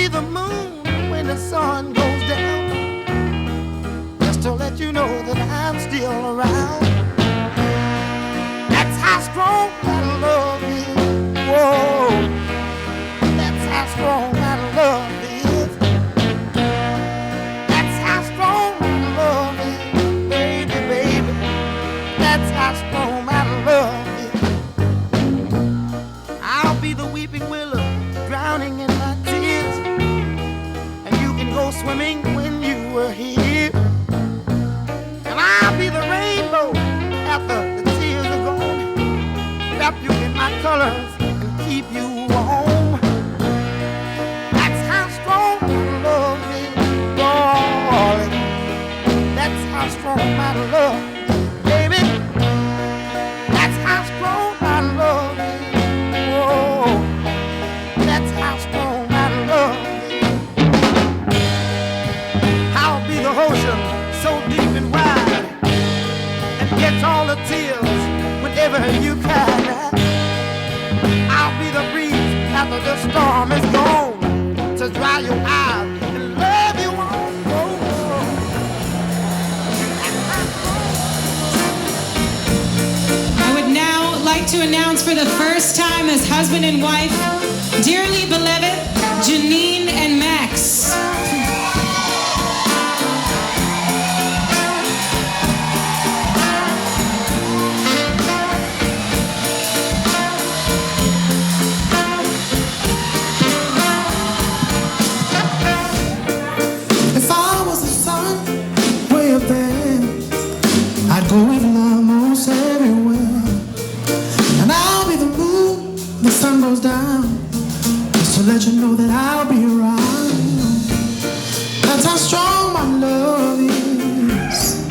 be the moon when the sun goes down, just to let you know that I'm still around. That's how strong my love is. Whoa, that's how strong my love is. That's how strong my love is, baby, baby. That's how strong my love is. I'll be the weeping willow, drowning in my tears, and you can go swimming when you were here. And I'll be the rainbow after the tears are gone, wrap you in my colors and keep you warm. That's how strong my love is, darling. That's how strong my love is, baby. That's how strong my love is. Whoa, that's how strong my love is. I'll be the ocean so deep and wide, and gets all the tears whenever you cry. I'll be the breeze after the storm is gone, to dry your eyes and love you on. I would now like to announce for the first time as husband and wife, dearly beloved Janine and Max. If I was the sun way up there, I'd go with almost everywhere. And I'll be the moon, the sun goes down, just to let you know that I'll be around. That's how strong my love is.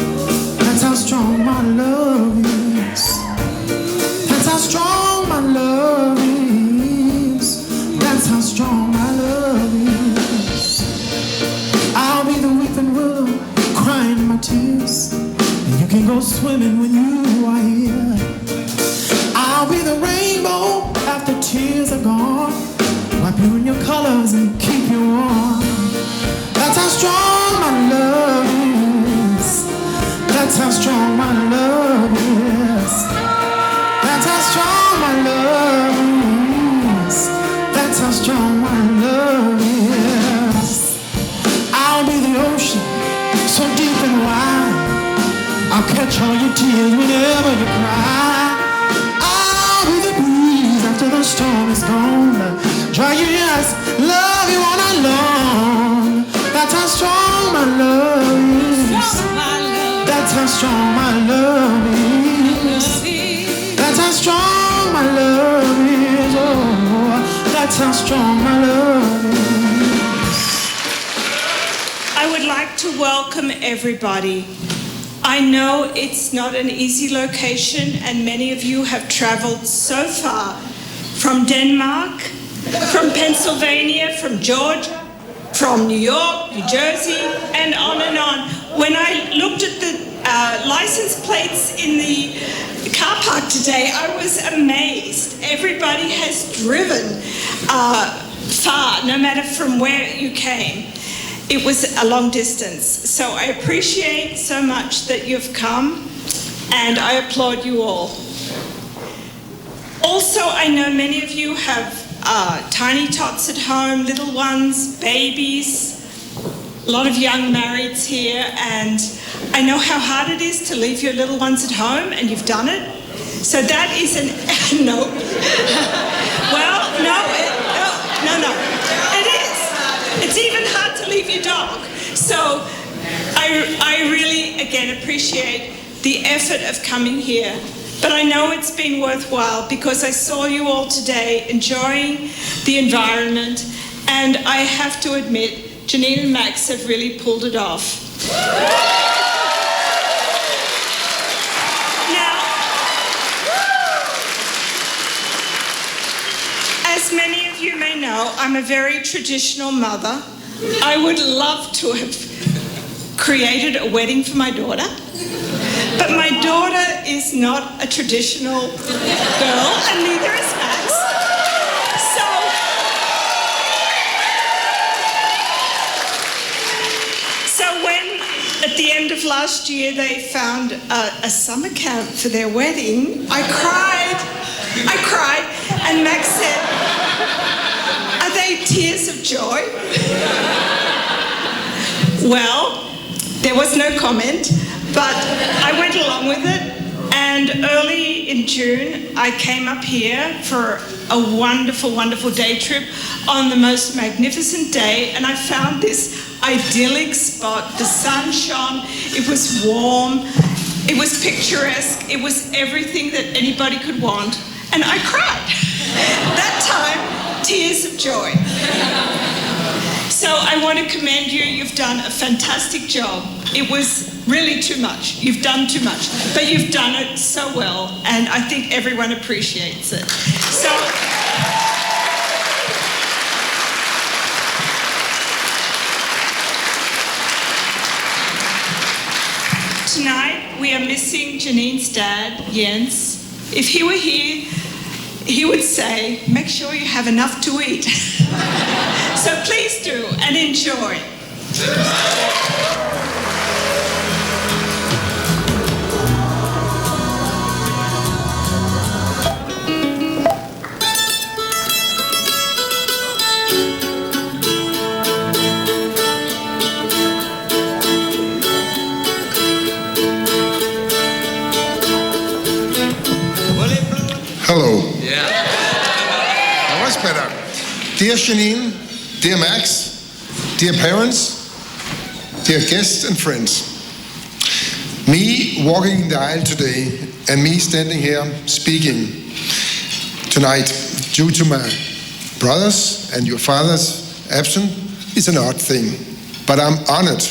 That's how strong my love is. That's how strong my love is. That's how strong my love is. I'll be the weeping willow, crying my tears, and you can go swimming when you are here. I'll be the rainbow after tears are gone, wipe you in your colors and keep you warm. That's how strong my love is. That's how strong my love is. That's how strong my love is. That's how strong my love is. I'll be the ocean so deep and wide, I'll catch all your tears whenever you cry. I'll be the breeze after the storm is gone, dry your eyes, love you all night long. That's how strong my love is. That's how strong my love is. That's how strong my love is. Oh, that's how strong my love is. I would like to welcome everybody. I know it's not an easy location, and many of you have traveled so far from Denmark, from Pennsylvania, from Georgia, from New York, New Jersey, and on and on. When I looked at the license plates in the car park today, I was amazed. Everybody has driven far, no matter from where you came. It was a long distance. So I appreciate so much that you've come, and I applaud you all. Also, I know many of you have tiny tots at home, little ones, babies, a lot of young marrieds here, and I know how hard it is to leave your little ones at home, and you've done it. So that is an, no. Well, no, it is. It's even hard to leave your dog. So I really, again, appreciate the effort of coming here. But I know it's been worthwhile because I saw you all today enjoying the environment, and I have to admit, Janine and Max have really pulled it off. Now, as many of you may know, I'm a very traditional mother. I would love to have created a wedding for my daughter, but my daughter is not a traditional girl, and neither is Max. So last year they found a summer camp for their wedding, I cried, and Max said, "Are they tears of joy?" Well, there was no comment, but I went along with it, and early in June I came up here for a wonderful, wonderful day trip on the most magnificent day, and I found this idyllic spot. The sun shone, it was warm, it was picturesque, it was everything that anybody could want, and I cried. That time, tears of joy. So I want to commend you. You've done a fantastic job. It was really too much. You've done too much, but you've done it so well, and I think everyone appreciates it. So tonight we are missing Janine's dad, Jens. If he were here, he would say, make sure you have enough to eat. So please do, and enjoy. Hello. Yeah. That was better. Dear Janine, dear Max, dear parents, dear guests and friends. Me walking the aisle today and me standing here speaking tonight due to my brothers and your father's absence is an odd thing. But I'm honored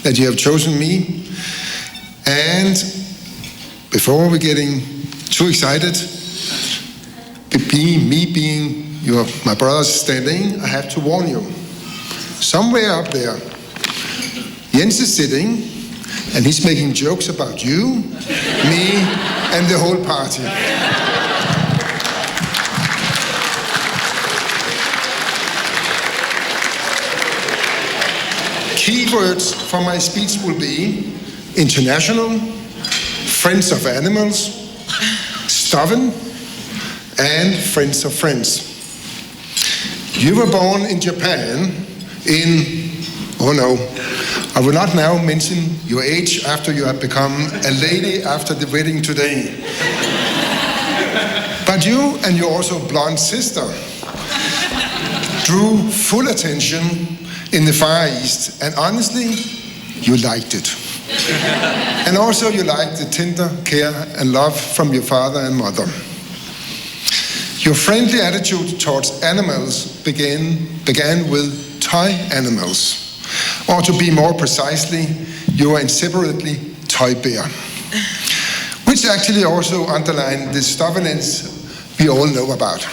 that you have chosen me. And before we're getting too excited, me being my brothers standing, I have to warn you. Somewhere up there, Jens is sitting, and he's making jokes about you, me, and the whole party. Key words for my speech will be international, friends of animals, stubborn, and friends of friends. You were born in Japan in, oh no, I will not now mention your age after you have become a lady after the wedding today. But you and your also blonde sister drew full attention in the Far East, and honestly, you liked it. And also you liked the tender care and love from your father and mother. Your friendly attitude towards animals began with toy animals. Or to be more precisely, you are inseparably toy bear. Which actually also underlined the stubbornness we all know about.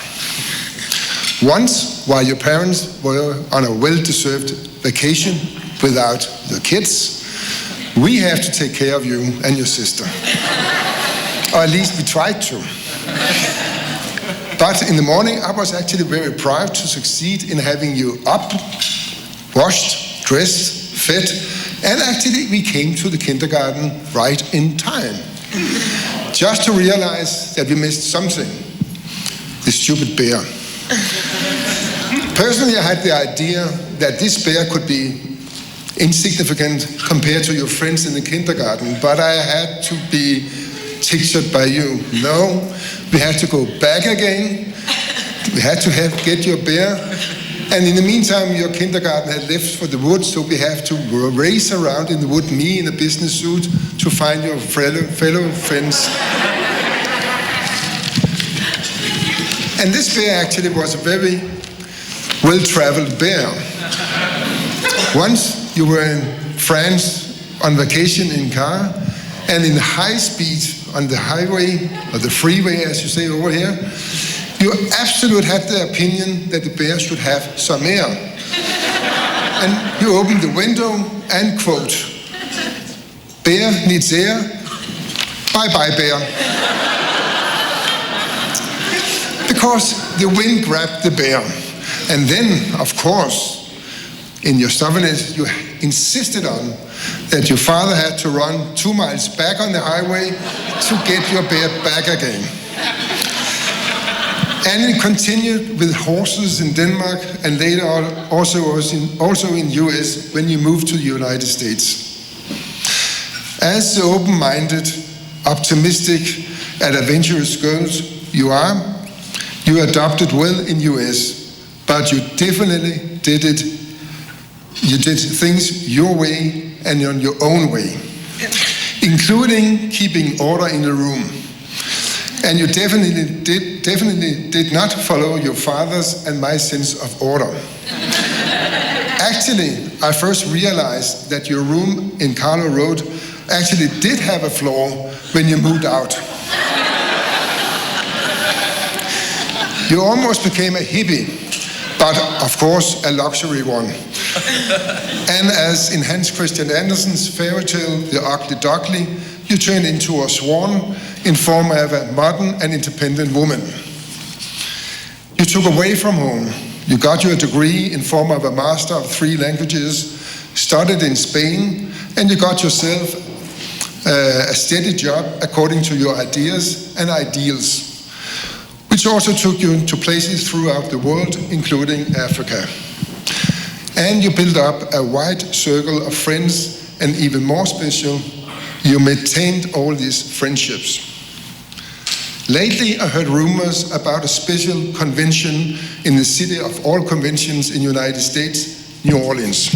Once, while your parents were on a well-deserved vacation without the kids, we have to take care of you and your sister. Or at least we tried to. But in the morning, I was actually very proud to succeed in having you up, washed, dressed, fed, and actually we came to the kindergarten right in time. Just to realize that we missed something, the stupid bear. Personally, I had the idea that this bear could be insignificant compared to your friends in the kindergarten, but I had to be pictured by you. No, we had to go back again. We had to get your bear. And in the meantime, your kindergarten had left for the woods, so we have to race around in the wood, me in a business suit, to find your fellow friends. And this bear actually was a very well-traveled bear. Once you were in France on vacation in car, and in high speed on the highway, or the freeway as you say over here, you absolutely had the opinion that the bear should have some air. And you opened the window and quote, "Bear needs air, bye-bye bear." Because the wind grabbed the bear. And then, of course, in your stubbornness, you insisted on that your father had to run 2 miles back on the highway to get your bear back again. And it continued with horses in Denmark and later on also in US when you moved to the United States. As the open-minded, optimistic, and adventurous girls you are, you adopted well in US, but you definitely did it. You did things your way and on your own way, including keeping order in the room. And you definitely did not follow your father's and my sense of order. Actually, I first realized that your room in Carlo Road actually did have a floor when you moved out. You almost became a hippie, but of course a luxury one. And as in Hans Christian Andersen's fairy tale, The Ugly Duckling, you turned into a swan in form of a modern and independent woman. You took away from home. You got your degree in form of a master of 3 languages, studied in Spain, and you got yourself a steady job according to your ideas and ideals, which also took you to places throughout the world, including Africa. And you built up a wide circle of friends, and even more special, you maintained all these friendships. Lately, I heard rumors about a special convention in the city of all conventions in the United States, New Orleans.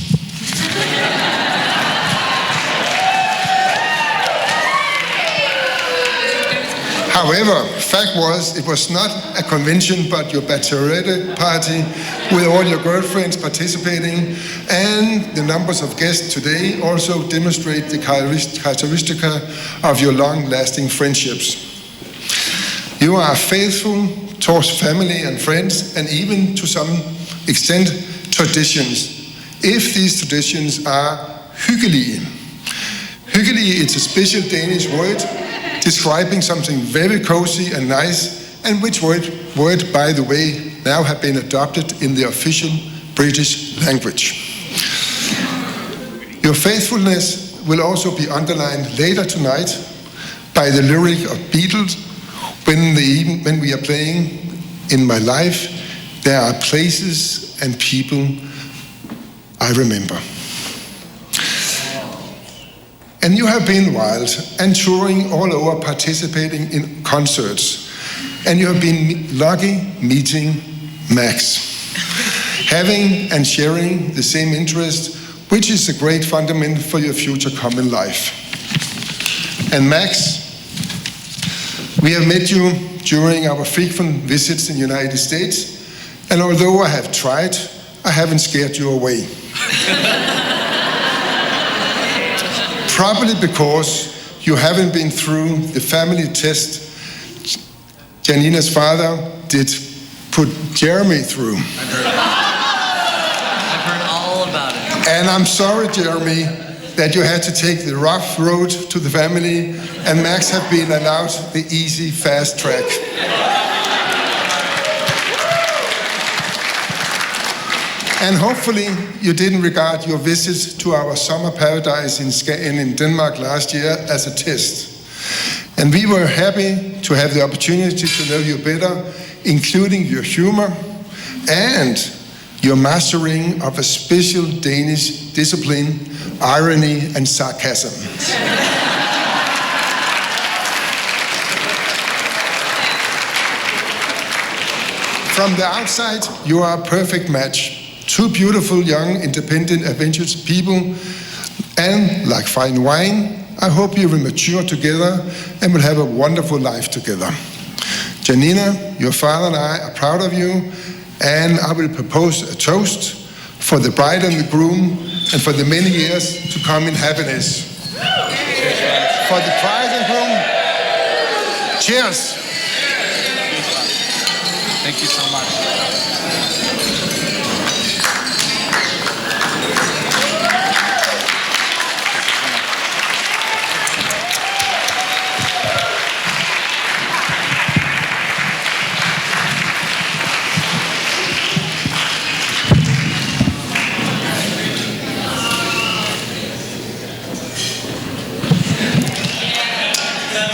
However, fact was, it was not a convention, but your bachelorette party with all your girlfriends participating, and the numbers of guests today also demonstrate the characteristic of your long-lasting friendships. You are faithful towards family and friends, and even to some extent traditions, if these traditions are hyggelige. Hyggelige is a special Danish word describing something very cozy and nice, and which word, by the way, now have been adopted in the official British language. Your faithfulness will also be underlined later tonight by the lyric of Beatles when we are playing In My Life, there are places and people I remember. And you have been wild and touring all over, participating in concerts. And you have been lucky meeting Max, having and sharing the same interest, which is a great fundament for your future common life. And Max, we have met you during our frequent visits in the United States, and although I have tried, I haven't scared you away. Probably because you haven't been through the family test Janina's father did put Jeremy through. I've heard all about it. And I'm sorry, Jeremy, that you had to take the rough road to the family, and Max have been allowed the easy, fast track. And hopefully you didn't regard your visit to our summer paradise in Denmark last year as a test. And we were happy to have the opportunity to know you better, including your humor and your mastering of a special Danish discipline, irony and sarcasm. From the outside, you are a perfect match. 2 beautiful, young, independent, adventurous people, and like fine wine, I hope you will mature together and will have a wonderful life together. Janina, your father and I are proud of you, and I will propose a toast for the bride and the groom and for the many years to come in happiness. For the bride and groom, cheers. Thank you so much.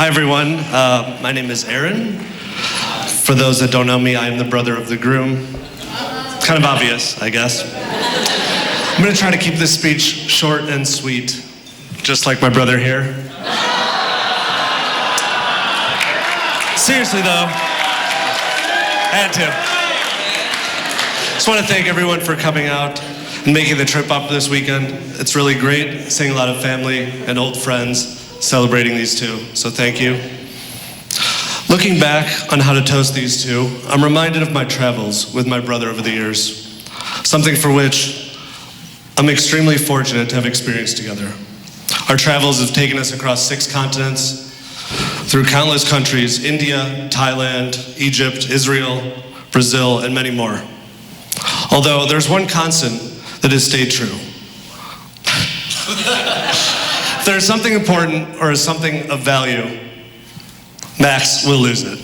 Hi, everyone. My name is Aaron. For those that don't know me, I am the brother of the groom. Kind of obvious, I guess. I'm going to try to keep this speech short and sweet, just like my brother here. Seriously, though, had to. Just want to thank everyone for coming out and making the trip up this weekend. It's really great seeing a lot of family and old friends celebrating these two, so thank you. Looking back on how to toast these two, I'm reminded of my travels with my brother over the years, something for which I'm extremely fortunate to have experienced together. Our travels have taken us across 6 continents, through countless countries: India, Thailand, Egypt, Israel, Brazil, and many more. Although there's one constant that has stayed true. If there's something important or something of value, Max will lose it.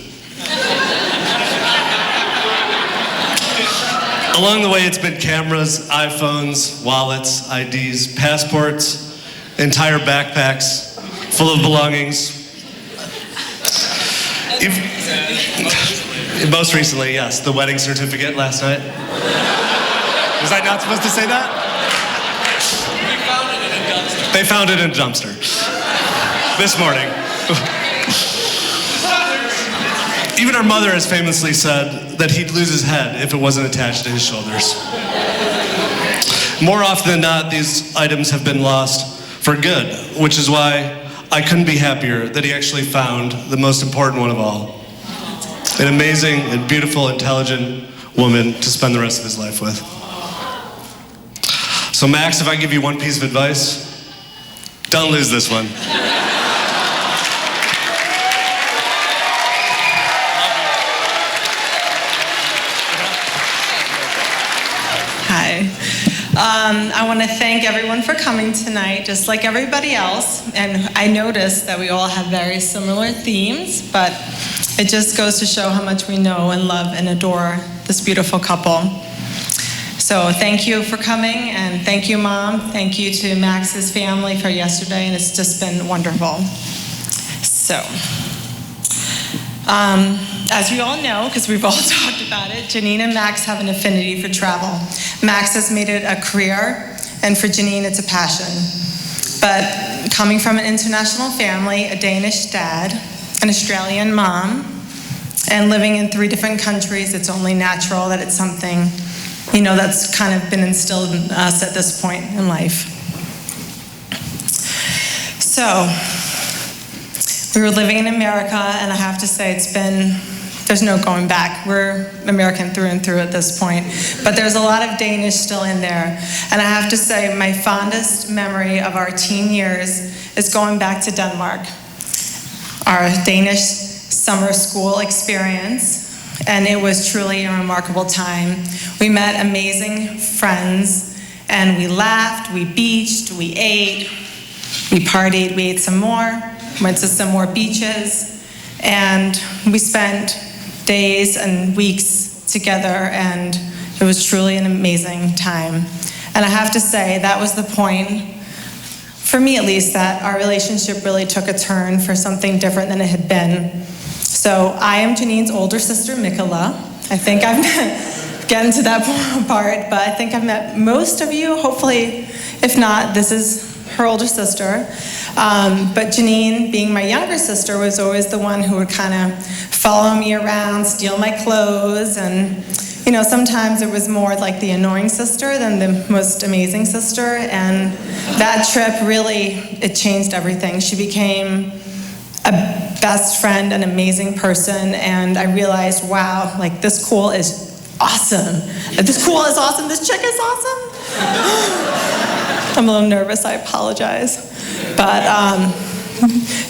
Along the way, it's been cameras, iPhones, wallets, IDs, passports, entire backpacks full of belongings. Most recently, yes, the wedding certificate last night. Was I not supposed to say that? They found it in a dumpster this morning. Even our mother has famously said that he'd lose his head if it wasn't attached to his shoulders. More often than not, these items have been lost for good, which is why I couldn't be happier that he actually found the most important one of all. An amazing and beautiful, intelligent woman to spend the rest of his life with. So Max, if I give you one piece of advice, don't lose this one. Hi. I want to thank everyone for coming tonight, just like everybody else. And I noticed that we all have very similar themes, but it just goes to show how much we know and love and adore this beautiful couple. So thank you for coming, and thank you, Mom. Thank you to Max's family for yesterday, and it's just been wonderful. So, as we all know, because we've all talked about it, Janine and Max have an affinity for travel. Max has made it a career, and for Janine, it's a passion. But coming from an international family, a Danish dad, an Australian mom, and living in 3 different countries, it's only natural that it's something, that's kind of been instilled in us at this point in life. So, we were living in America, and I have to say there's no going back. We're American through and through at this point. But there's a lot of Danish still in there. And I have to say, my fondest memory of our teen years is going back to Denmark. Our Danish summer school experience. And it was truly a remarkable time. We met amazing friends, and we laughed, we beached, we ate, we partied, we ate some more, went to some more beaches, and we spent days and weeks together, and it was truly an amazing time. And I have to say, that was the point, for me at least, that our relationship really took a turn for something different than it had been. So I am Janine's older sister, Mikola. I think I've getting to that part, but I think I've met most of you. Hopefully, if not, this is her older sister. But Janine, being my younger sister, was always the one who would kind of follow me around, steal my clothes, and sometimes it was more like the annoying sister than the most amazing sister. And that trip really, it changed everything. She became a best friend, an amazing person, and I realized, wow, this school is awesome. This school is awesome. This chick is awesome. I'm a little nervous. I apologize. But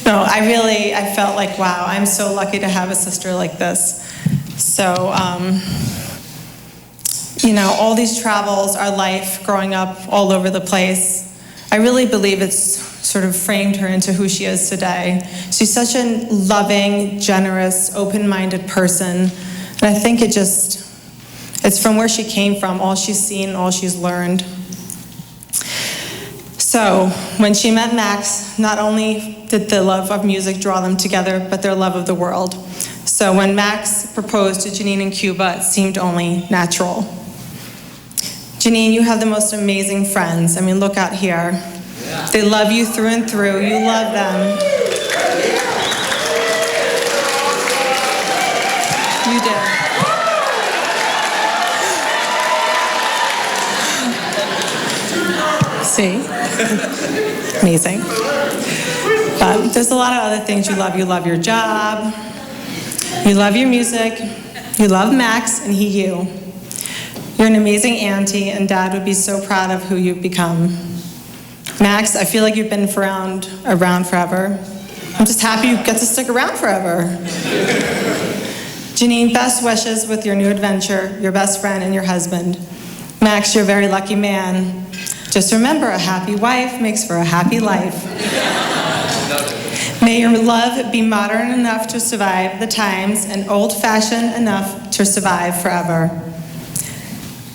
no, I felt like, wow, I'm so lucky to have a sister like this. So, all these travels, our life, growing up all over the place, I really believe it's sort of framed her into who she is today. She's such a loving, generous, open-minded person. And I think it's from where she came from, all she's seen, all she's learned. So, when she met Max, not only did the love of music draw them together, but their love of the world. So when Max proposed to Janine in Cuba, it seemed only natural. Janine, you have the most amazing friends. I mean, look out here. They love you through and through. You love them. You do. See? Amazing. But there's a lot of other things you love. You love your job. You love your music. You love Max, and he you. You're an amazing auntie, and Dad would be so proud of who you've become. Max, I feel like you've been around forever. I'm just happy you get to stick around forever. Janine, best wishes with your new adventure, your best friend and your husband. Max, you're a very lucky man. Just remember, a happy wife makes for a happy life. May your love be modern enough to survive the times and old-fashioned enough to survive forever.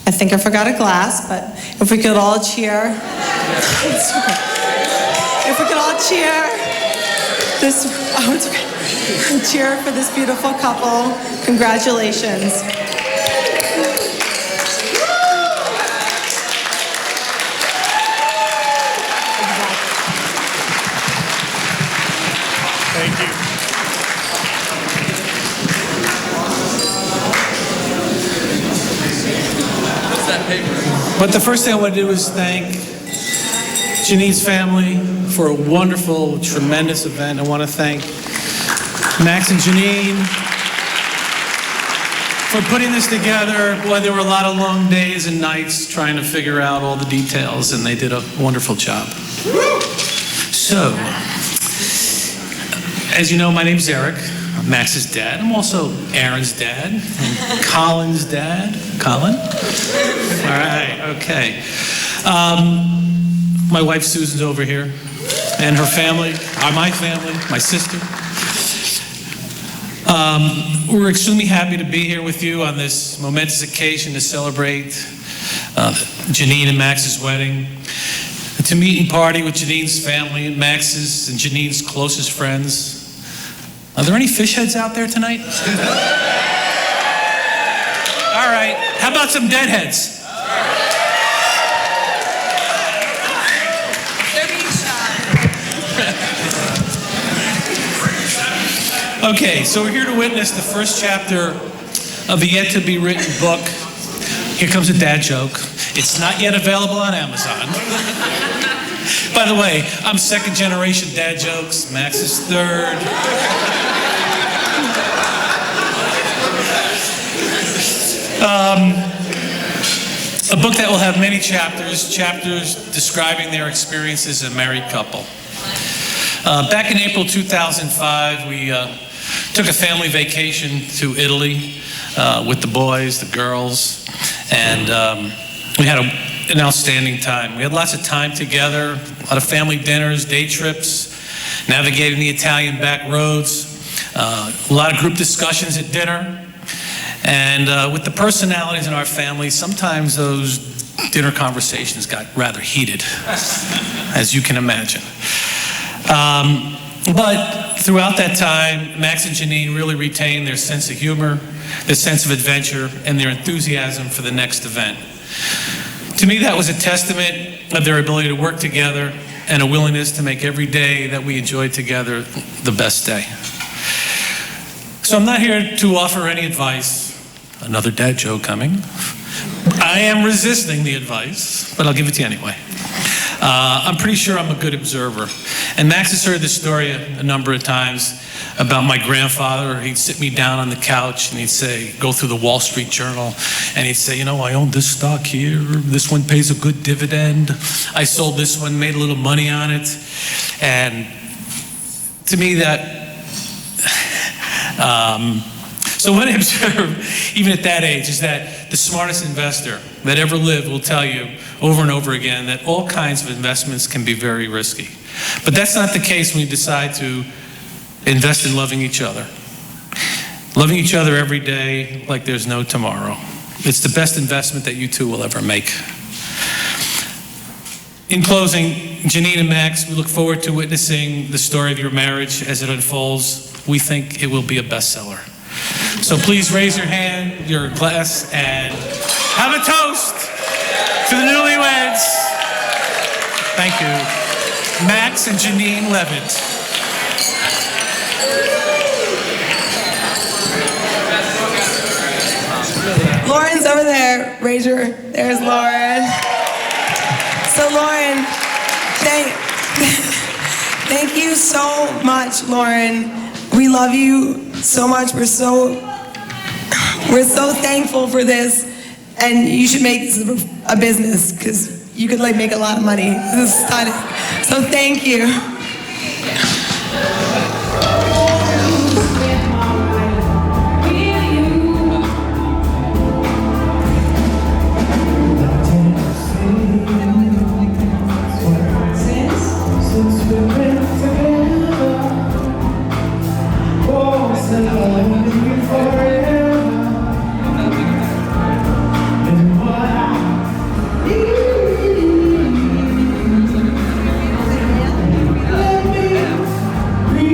I think I forgot a glass, but if we could all cheer. If we could all cheer cheer for this beautiful couple. Congratulations. Thank you. What's that paper? But the first thing I want to do is thank Janine's family for a wonderful, tremendous event. I want to thank Max and Janine for putting this together. Boy, there were a lot of long days and nights trying to figure out all the details, and they did a wonderful job. So, as you know, my name's Eric. I'm Max's dad. I'm also Aaron's dad and Colin's dad. Colin? All right, okay. My wife Susan's over here, and her family, my family, my sister. We're extremely happy to be here with you on this momentous occasion to celebrate Janine and Max's wedding, and to meet and party with Janine's family, Max's and Janine's closest friends. Are there any fish heads out there tonight? All right, how about some deadheads? Okay, so we're here to witness the first chapter of a yet-to-be-written book. Here comes a dad joke. It's not yet available on Amazon. By the way, I'm second-generation dad jokes. Max is third. A book that will have many chapters describing their experience as a married couple. Back in April 2005, we took a family vacation to Italy with the boys, the girls, and we had an outstanding time. We had lots of time together, a lot of family dinners, day trips, navigating the Italian back roads, a lot of group discussions at dinner, and with the personalities in our family, sometimes those dinner conversations got rather heated, as you can imagine. But throughout that time, Max and Janine really retained their sense of humor, their sense of adventure, and their enthusiasm for the next event. To me, that was a testament of their ability to work together and a willingness to make every day that we enjoyed together the best day. So I'm not here to offer any advice. Another dad joke coming. I am resisting the advice, but I'll give it to you anyway. I'm pretty sure I'm a good observer. And Max has heard this story a number of times about my grandfather. He'd sit me down on the couch and he'd say, go through the Wall Street Journal, and he'd say, you know, I own this stock here, this one pays a good dividend, I sold this one, made a little money on it. And to me that, so what I observe, even at that age, is that the smartest investor that ever lived will tell you over and over again that all kinds of investments can be very risky. But that's not the case when you decide to invest in loving each other. Loving each other every day like there's no tomorrow. It's the best investment that you two will ever make. In closing, Janine and Max, we look forward to witnessing the story of your marriage as it unfolds. We think it will be a bestseller. So please raise your hand, your glass, and have a toast to the newlyweds. Thank you. Max and Janine Levitt. Lauren's over there. There's Lauren. So Lauren, thank you so much, Lauren. We love you so much. We're so thankful for this, and you should make this a business because you could make a lot of money. This is stunning. So thank you. Let me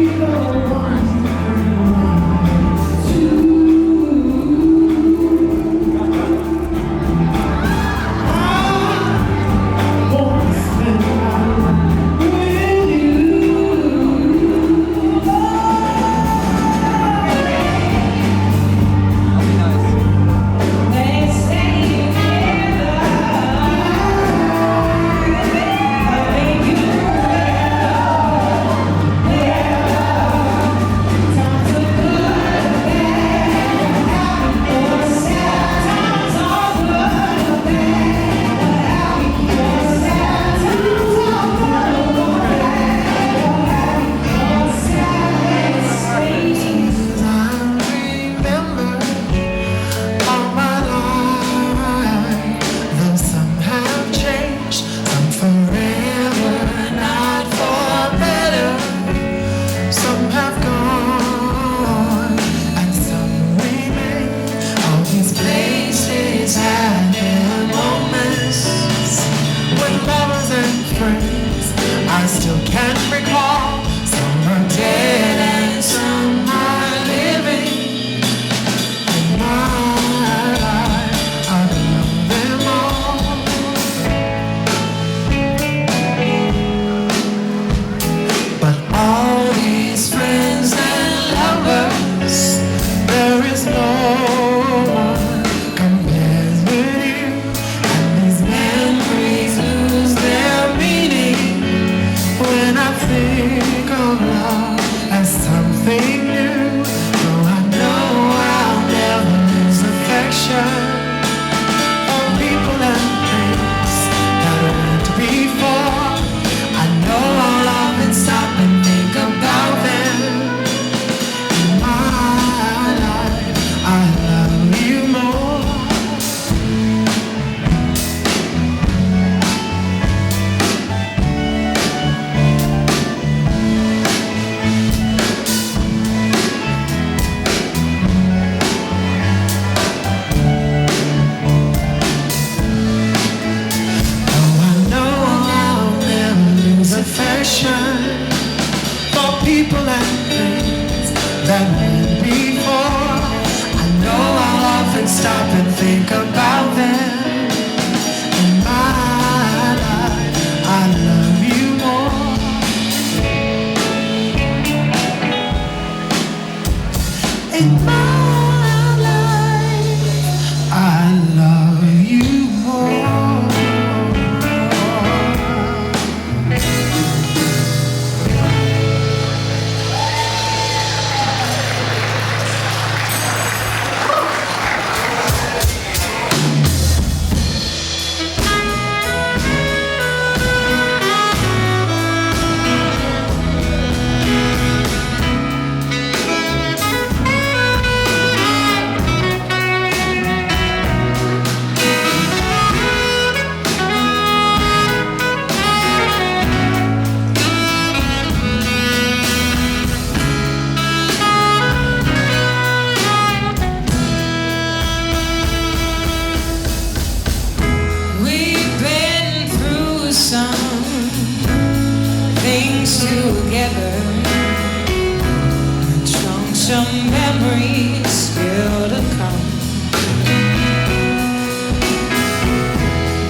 some memories still to come.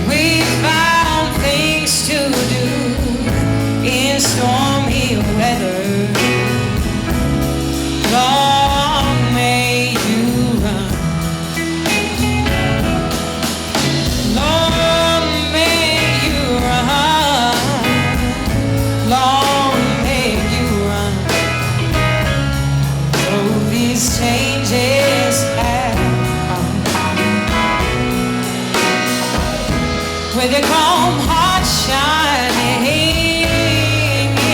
We found things to do in stormy weather. Long may you run. Long may you run. Long may you run. Oh, these changes have come. With your calm heart shining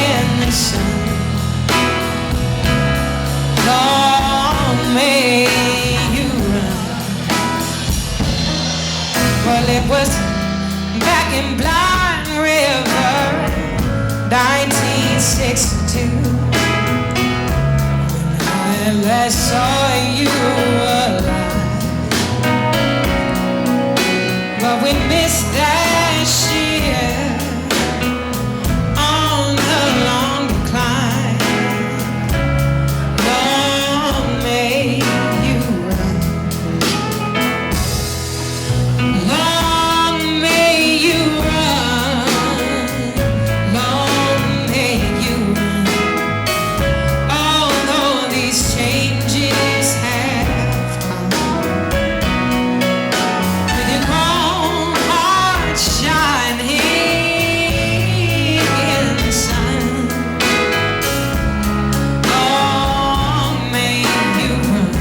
in the sun. Long may you run. Well, it was back in Blind River, 1962, when I saw you alive. But we missed that ship on the long decline. Long may you run. Long may you run. Long may you run. Although these changes have come. With your calm heart shining in the sun. Long may you run.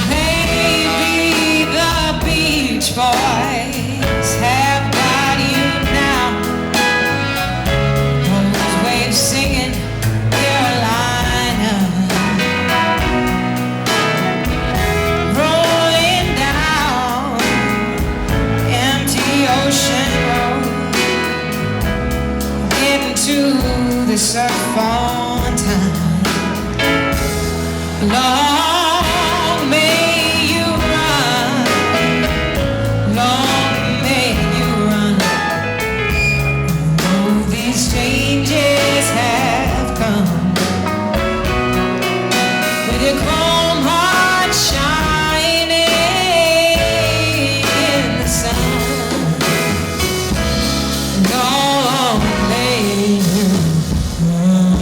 Maybe the Beach Boys have got you now. Those waves singing Carolina, rolling down empty ocean road, getting to the surf on time. Long may you run. Long may you run. Oh, these changes have come. With your calm heart shining in the sun. Long may you run.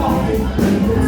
Bye.